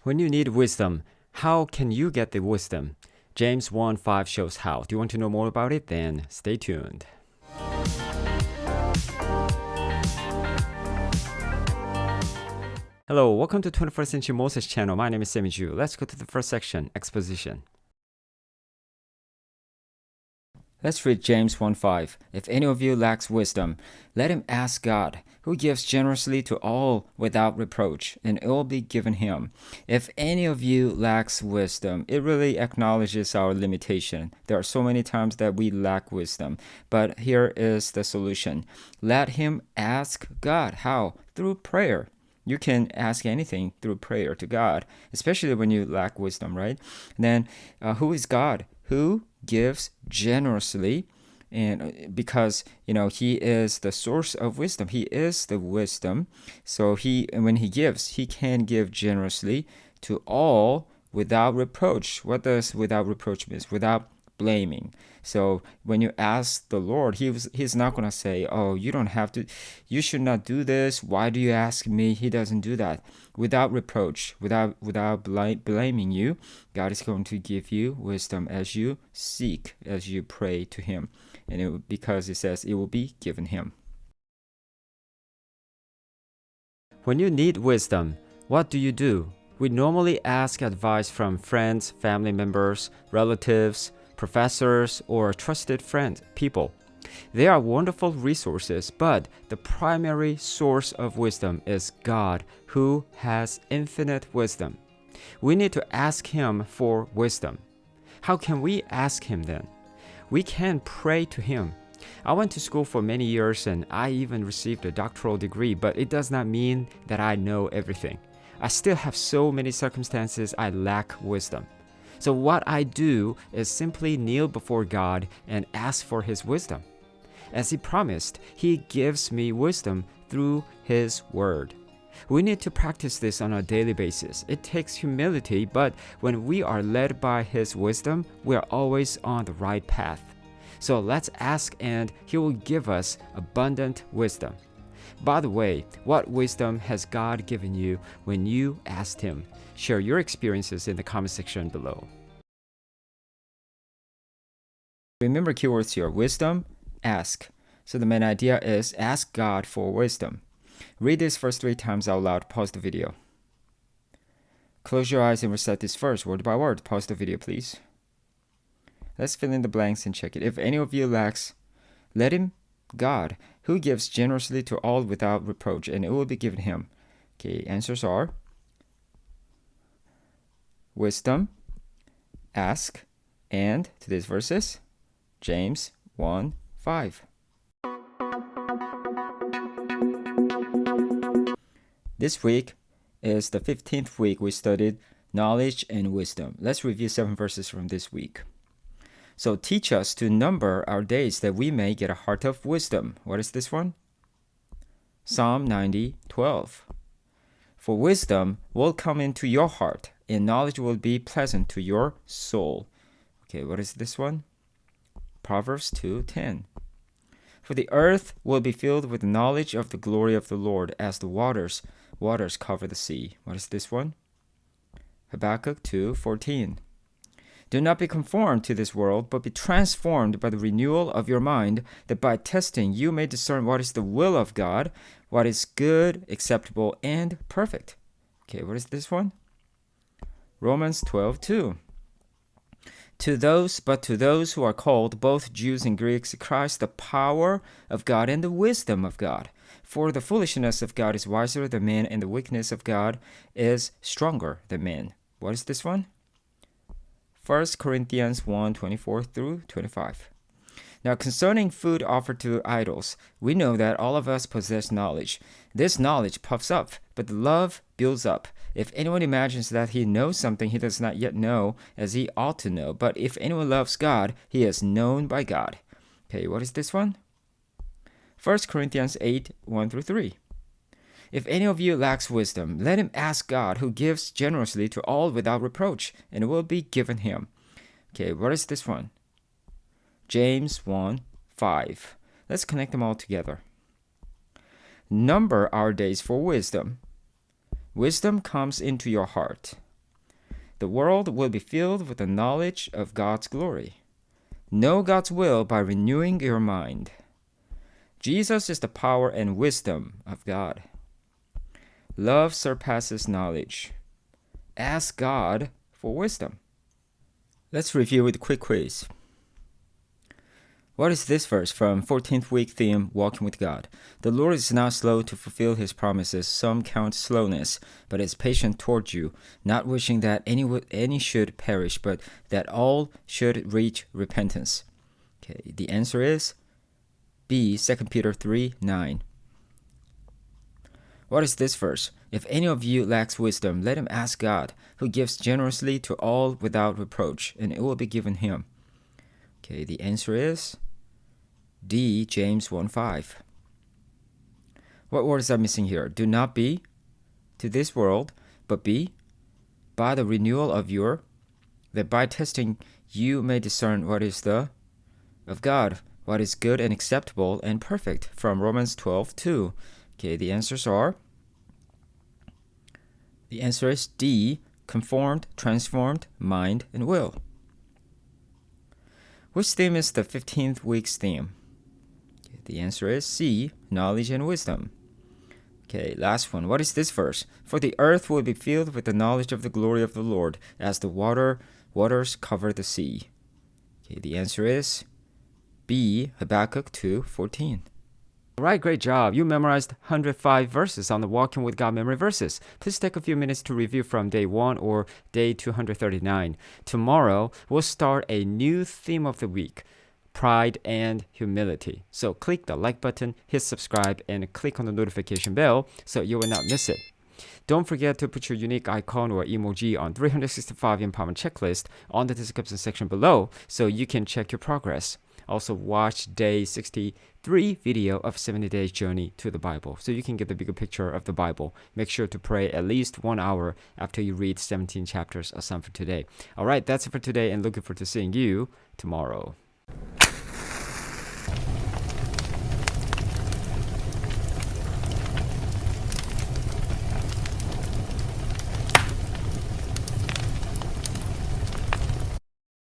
When you need wisdom, how can you get the wisdom? James 1:5 shows how. Do you want to know more about it? Then stay tuned. Hello, welcome to 21st Century Moses channel. My name is Sammy Ju. Let's go to the first section, Exposition. Let's read James 1:5. If any of you lacks wisdom, let him ask God, who gives generously to all without reproach, and it will be given him. If any of you lacks wisdom, it really acknowledges our limitation. There are so many times that we lack wisdom, but here is the solution. Let him ask God. How? Through prayer. You can ask anything through prayer to God, especially when you lack wisdom, right? And then, who is God? Who gives generously, and because he is the source of wisdom. He is the wisdom. So when he gives, he can give generously to all without reproach. What does without reproach mean? Without blaming. So when you ask the Lord, he's not going to say, oh, you should not do this. Why do you ask me? He doesn't do that. Without reproach, without blaming you, God is going to give you wisdom as you seek, as you pray to him. And because it says it will be given him. When you need wisdom, what do? We normally ask advice from friends, family members, relatives, professors, or trusted friends, people. They are wonderful resources, but the primary source of wisdom is God, who has infinite wisdom. We need to ask him for wisdom. How can we ask him then? We can pray to him. I went to school for many years and I even received a doctoral degree, but it does not mean that I know everything. I still have so many circumstances I lack wisdom. So what I do is simply kneel before God and ask for his wisdom. As he promised, he gives me wisdom through his word. We need to practice this on a daily basis. It takes humility, but when we are led by his wisdom, we are always on the right path. So let's ask and he will give us abundant wisdom. By the way, what wisdom has God given you when you asked him? Share your experiences in the comment section below. Remember keywords here: wisdom, ask. So the main idea is ask God for wisdom. Read this first 3 times out loud. Pause the video. Close your eyes and recite this verse word by word. Pause the video, please. Let's fill in the blanks and check it. If any of you lacks, let him, God, who gives generously to all without reproach, and it will be given him. Okay, answers are wisdom, ask, and today's verses, James 1:5. This week is the 15th week we studied knowledge and wisdom. Let's review 7 verses from this week. So teach us to number our days that we may get a heart of wisdom. What is this one? Psalm 90:12. For wisdom will come into your heart, and knowledge will be pleasant to your soul. Okay, what is this one? Proverbs 2:10. For the earth will be filled with knowledge of the glory of the Lord as the waters cover the sea. What is this one? Habakkuk 2:14. Do not be conformed to this world, but be transformed by the renewal of your mind, that by testing you may discern what is the will of God, what is good, acceptable, and perfect. Okay, what is this one? Romans 12:2. To those who are called, both Jews and Greeks, Christ, the power of God and the wisdom of God. For the foolishness of God is wiser than men, and the weakness of God is stronger than men. What is this one? 1 Corinthians 1:24 through 25. Now concerning food offered to idols, we know that all of us possess knowledge. This knowledge puffs up, but the love builds up. If anyone imagines that he knows something he does not yet know as he ought to know, but if anyone loves God, he is known by God. Okay, what is this one? 1 Corinthians 8:1 through 3. If any of you lacks wisdom, let him ask God, who gives generously to all without reproach, and it will be given him. Okay, what is this one? James 1:5. Let's connect them all together. Number our days for wisdom. Wisdom comes into your heart. The world will be filled with the knowledge of God's glory. Know God's will by renewing your mind. Jesus is the power and wisdom of God. Love surpasses knowledge. Ask God for wisdom. Let's review with a quick quiz. What is this verse from 14th week theme, Walking with God? The Lord is not slow to fulfill his promises. Some count slowness, but is patient toward you, not wishing that any should perish, but that all should reach repentance. Okay, the answer is B, 2 Peter 3:9. What is this verse? If any of you lacks wisdom, let him ask God, who gives generously to all without reproach, and it will be given him. Okay, the answer is D, James 1:5. What words are missing here? Do not be to this world, but be by the renewal of your, that by testing you may discern what is the of God, what is good and acceptable and perfect, from Romans 12:2. Okay, the answer is D, conformed, transformed, mind, and will. Which theme is the 15th week's theme? Okay, the answer is C, knowledge and wisdom. Okay, last one. What is this verse? For the earth will be filled with the knowledge of the glory of the Lord, as the waters cover the sea. Okay, the answer is B, Habakkuk 2:14. All right, great job. You memorized 105 verses on the Walking with God memory verses. Please take a few minutes to review from day 1 or day 239. Tomorrow, we'll start a new theme of the week, pride and humility. So click the like button, hit subscribe, and click on the notification bell so you will not miss it. Don't forget to put your unique icon or emoji on 365 Empowerment Checklist on the description section below so you can check your progress. Also, watch day 63 video of 70 Days Journey to the Bible so you can get the bigger picture of the Bible. Make sure to pray at least 1 hour after you read 17 chapters of Psalm for today. All right, that's it for today, and looking forward to seeing you tomorrow.